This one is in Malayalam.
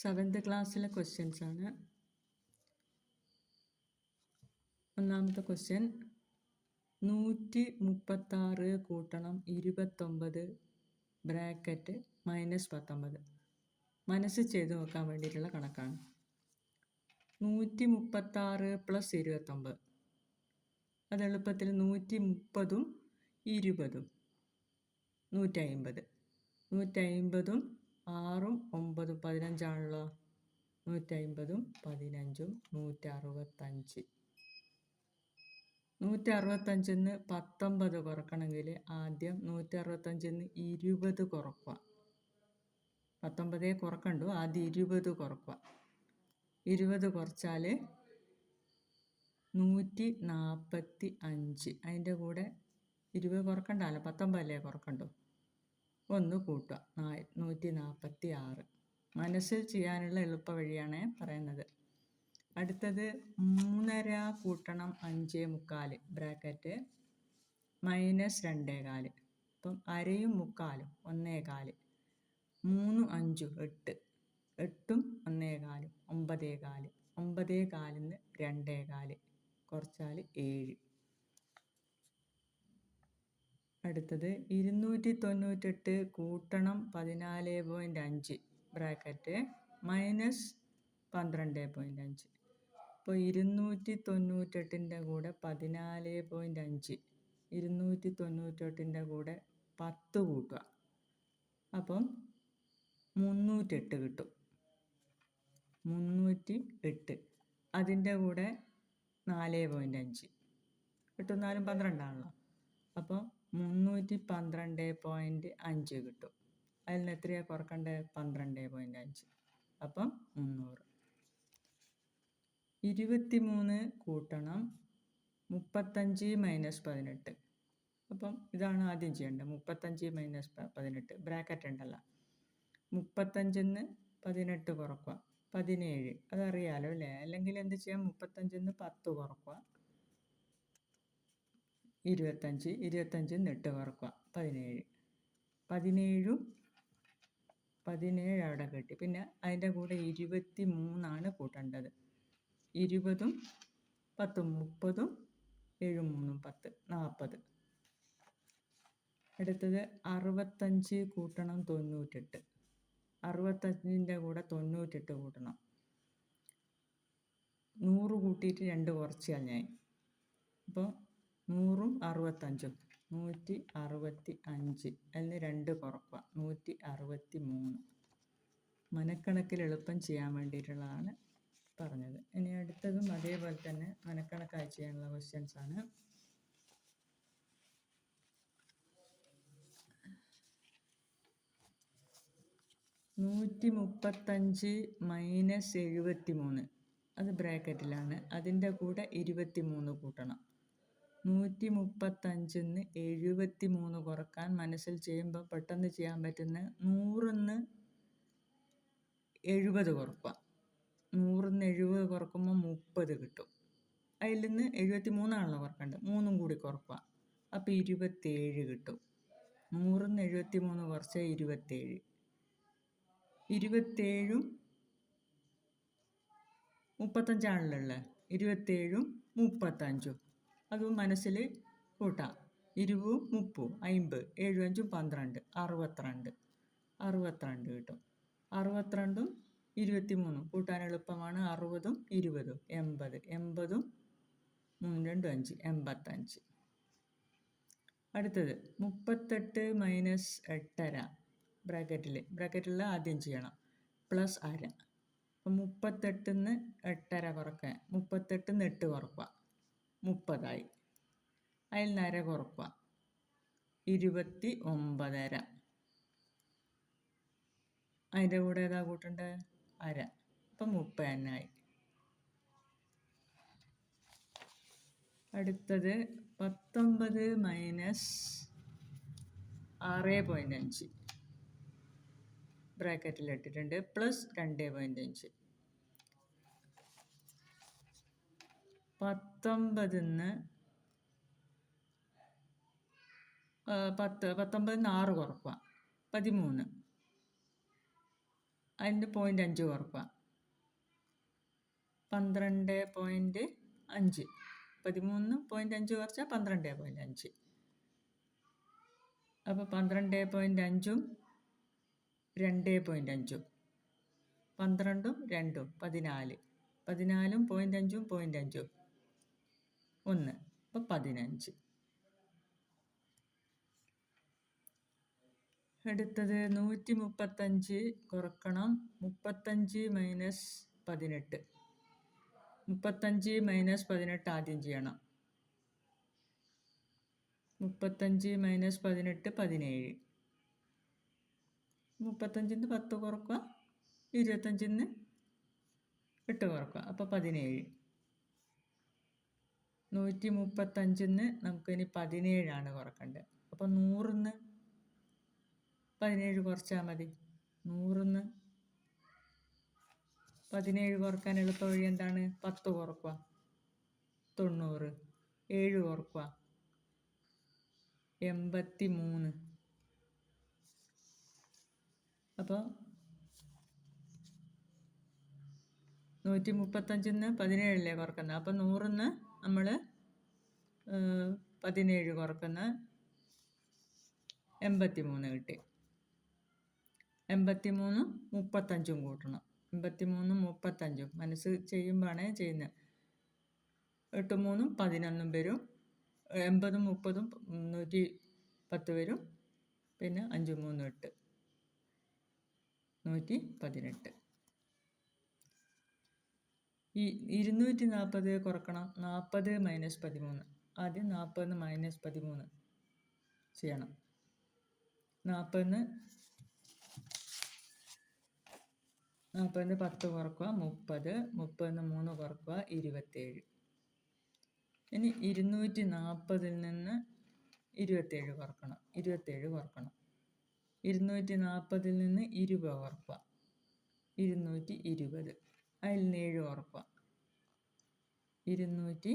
സെവൻത്ത് ക്ലാസ്സിലെ ക്വസ്റ്റ്യൻസ് ആണ്. ഒന്നാമത്തെ ക്വസ്റ്റ്യൻ 136 കൂട്ടണം 29 ബ്രാക്കറ്റ് -19 മനസ്സ് ചെയ്ത് നോക്കാൻ വേണ്ടിയിട്ടുള്ള കണക്കാണ്. 136 + 29 അത് എളുപ്പത്തിൽ 130ഉം 20ഉം 150. 150ഉം 6ഉം 9ഉം 15 ആണല്ലോ. 150ഉം 15ഉം 165. 165-ന്ന് 19 കുറക്കണമെങ്കിൽ ആദ്യം 165-ന്ന് 20 കുറക്കുക. 19 കുറക്കണ്ടു, ആദ്യം 20 കുറക്കുക. 20 കുറച്ചാൽ 145. അതിൻ്റെ കൂടെ 20 കുറക്കണ്ടല്ലോ, 19 കുറക്കണ്ടു. 1 കൂട്ടുക, 146. മനസ്സിൽ ചെയ്യാനുള്ള എളുപ്പ വഴിയാണ് പറയുന്നത്. അടുത്തത് 3.5 കൂട്ടണം 5.25 ബ്രാക്കറ്റ് -2.25. അപ്പം അരയും മുക്കാലും 1.25. 3 5 8. 8ഉം 1.25 9.25. 9.25-ന്ന് 2.25 കുറച്ചാൽ 7. അടുത്തത് 298 കൂട്ടണം 14.5 ബ്രാക്കറ്റ് -12.5. അപ്പോൾ 298-ൻ്റെ കൂടെ 14.5, 298-ൻ്റെ കൂടെ 10 കൂട്ടുക. അപ്പം 308 കിട്ടും. 308. അതിൻ്റെ കൂടെ 4.5 കിട്ടും. 4ഉം 12 ആണല്ലോ. അപ്പോൾ 312.5 കിട്ടും. അതിൽ നിന്ന് എത്രയാണ് കുറക്കേണ്ടത്? 12.5. അപ്പം 300. 23 കൂട്ടണം 35 - 18. അപ്പം ഇതാണ് ആദ്യം ചെയ്യേണ്ടത്. 35 - 18 ബ്രാക്കറ്റ് ഉണ്ടല്ലോ. 35-ന്ന് 18 കുറക്കുക, 17. അതറിയാലോ അല്ലേ? അല്ലെങ്കിൽ എന്ത് ചെയ്യാം? 35-ന്ന് 10 കുറക്കുക, 25. 25-ന്ന് 8 കുറക്കുക, 17. 17 അവിടെ കിട്ടി. പിന്നെ അതിൻ്റെ കൂടെ 23 കൂട്ടേണ്ടത്. 20ഉം 10ഉം 30ഉം 7ഉം 3ഉം 10 40. അടുത്തത് 65 കൂട്ടണം 98. 65-ൻ്റെ കൂടെ 98 കൂട്ടണം. 100 കൂട്ടിയിട്ട് 2 കുറച്ച് കളഞ്ഞാൽ. അപ്പോൾ 100ഉം 65ഉം 165. അതിൽ നിന്ന് 2 കുറക്കുക, 163. മനക്കണക്കിൽ എളുപ്പം ചെയ്യാൻ വേണ്ടിയിട്ടുള്ളതാണ് പറഞ്ഞത്. ഇനി അടുത്തതും അതേപോലെ തന്നെ മനക്കണക്കായി ചെയ്യാനുള്ള ക്വസ്റ്റ്യൻസ് ആണ്. -135 -73 അത് ബ്രാക്കറ്റിലാണ്. അതിൻ്റെ കൂടെ 23 കൂട്ടണം. 135-ന്ന് 73 കുറക്കാൻ മനസ്സിൽ ചെയ്യുമ്പോൾ പെട്ടെന്ന് ചെയ്യാൻ പറ്റുന്ന 100-ന്ന് 70 കുറക്കുക. 100-ന്ന് 70 കുറക്കുമ്പോൾ 30 കിട്ടും. അതിൽ നിന്ന് 73 കുറക്കേണ്ടത്. 3ഉം കൂടി കുറക്കുക. അപ്പോൾ 27 കിട്ടും. 100-ന്ന് 73 കുറച്ചാൽ 27. 27ഉം 35 27ഉം 35ഉം അതും മനസ്സിൽ കൂട്ടാം. 20ഉം 30ഉം 50. 7 5 12 62. 62 കിട്ടും. 62ഉം 23ഉം കൂട്ടാൻ എളുപ്പമാണ്. 60ഉം 20ഉം 80. 80ഉം 3 2 5 85. അടുത്തത് 38 - 8.5 ബ്രാക്കറ്റിൽ ആദ്യം ചെയ്യണം. +1/2. അപ്പം 38-ന്ന് 8.5 കുറക്കാൻ 38-ന്ന് 8 കുറക്കുക, 30 ആയി. അതിൽ നിന്ന് 1/2 കുറക്കുക, 29.5. അതിൻ്റെ കൂടെ ഏതാ കൂട്ടേണ്ടത്? 1/2. അപ്പം 30 തന്നെ ആയി. അടുത്തത് 19 - 6.5 ബ്രാക്കറ്റിലിട്ടിട്ടുണ്ട്. +2.5. 19-ന്ന് 6 കുറക്കുക, 13. അതിൻ്റെ 0.5 കുറക്കുക. 12.5. 13.5 കുറച്ചാൽ 12.5. അപ്പോൾ 12.5ഉം 2.5ഉം 12ഉം 2ഉം 14. 14ഉം 0.5ഉം 0.5ഉം 1. അപ്പോൾ 15. അടുത്തത് 135 കുറക്കണം 35 മൈനസ് 18. 35 മൈനസ് 18 ആദ്യം ചെയ്യണം. 35 മൈനസ് 18 17. 35 10 കുറക്കുക. 25 8 കുറക്കുക. അപ്പോൾ 17. 135 നമുക്കിനി 17 കുറക്കേണ്ടത്. അപ്പോൾ 100 17 കുറച്ചാൽ മതി. 100 17 കുറക്കാൻ എളുപ്പ വഴി എന്താണ്? 10 കുറക്കുക. 90. 7 കുറക്കുക. 83. അപ്പോൾ 135 17 കുറക്കുന്നത്. അപ്പോൾ 100 നമ്മൾ 17 കുറക്കുന്ന 83 കിട്ടി. 83 35 കൂട്ടണം. 83 35 മനസ്സ് ചെയ്യുമ്പോഴാണ് ചെയ്യുന്നത്. 8 3 11 വരും. 80 30 110 വരും. പിന്നെ 5 3 8 118. ഈ 240 കുറക്കണം. 40 മൈനസ് 13. ആദ്യം 40 മൈനസ് 13 ചെയ്യണം. 40 10 കുറക്കുക 30. 30 3 കുറക്കുക 27. ഇനി 240 നിന്ന് 27 കുറക്കണം. 27 കുറക്കണം. 240 നിന്ന് 20 കുറക്കുക. 220. അതിൽ നിന്ന് 7 കുറക്കുക. 213.